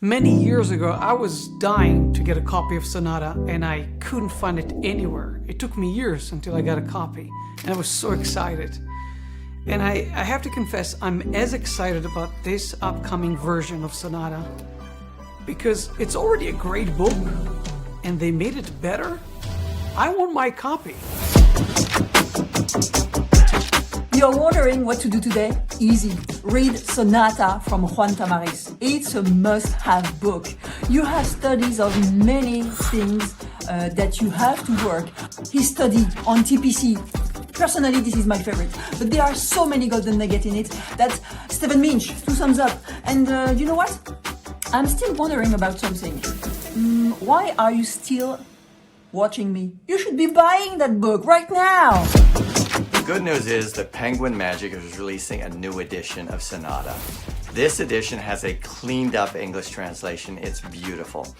Many years ago, I was dying to get a copy of Sonata, and I couldn't find it anywhere. It took me years until I got a copy, and I was so excited. And I have to confess, I'm as excited about this upcoming version of Sonata because it's already a great book, and they made it better. I want my copy. You're wondering what to do today? Easy. Read Sonata from Juan Tamariz. It's a must-have book. You have studies of many things that you have to work. His study on TPC. Personally, this is my favorite. But there are so many golden nuggets in it that Stephen Minch, 2 thumbs up. And you know what? I'm still wondering about something. Why are you still watching me? You should be buying that book right now. The good news is that Penguin Magic is releasing a new edition of Sonata. This edition has a cleaned up English translation. It's beautiful.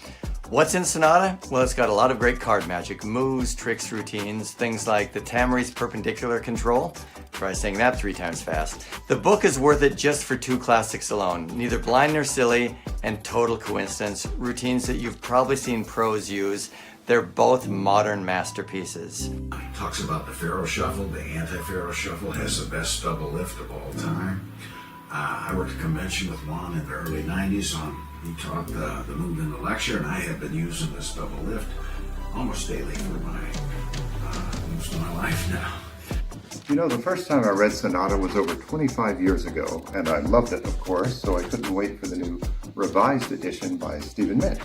What's in Sonata? Well, it's got a lot of great card magic, moves, tricks, routines, things like the Tamariz perpendicular control. Try saying that 3 times fast. The book is worth it just for 2 classics alone, Neither Blind Nor Silly and Total Coincidence, routines that you've probably seen pros use. They're both modern masterpieces. He talks about the Pharaoh Shuffle. The anti-Pharaoh Shuffle has the best double lift of all time. I worked at a convention with Juan in the early 90s. He taught the move in the lecture, and I have been using this double lift almost daily for most of my life now. You know, the first time I read Sonata was over 25 years ago, and I loved it, of course, so I couldn't wait for the new revised edition by Stephen Minch.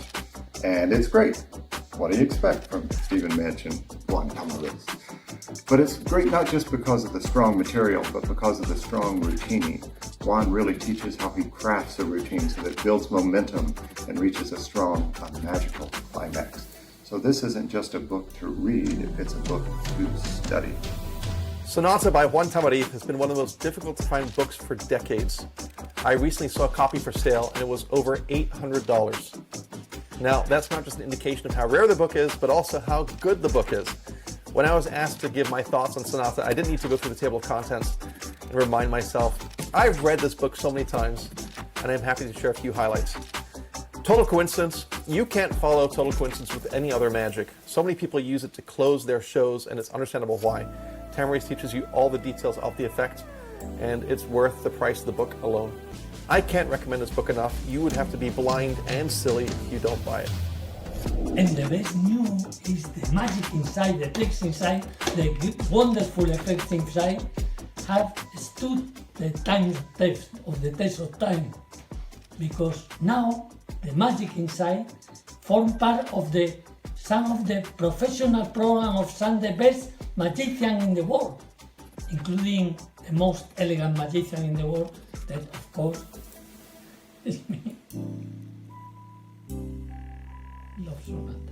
And it's great. What do you expect from Stephen Minch and Juan Tamariz? But it's great not just because of the strong material, but because of the strong routine. Juan really teaches how he crafts a routine so that it builds momentum and reaches a strong, magical climax. So this isn't just a book to read, it's a book to study. Sonata by Juan Tamariz has been one of the most difficult to find books for decades. I recently saw a copy for sale and it was over $800. Now, that's not just an indication of how rare the book is, but also how good the book is. When I was asked to give my thoughts on Sonata, I didn't need to go through the table of contents and remind myself, I've read this book so many times, and I'm happy to share a few highlights. Total Coincidence. You can't follow Total Coincidence with any other magic. So many people use it to close their shows, and it's understandable why. Tamariz teaches you all the details of the effect, and it's worth the price of the book alone. I can't recommend this book enough. You would have to be blind and silly if you don't buy it. And the best news is the magic inside, the tricks inside, the wonderful effects inside have stood the test of time. Because now the magic inside form part of some of the professional program of some of the best magicians in the world, including the most elegant magician in the world, that of course is me. Love Sonata.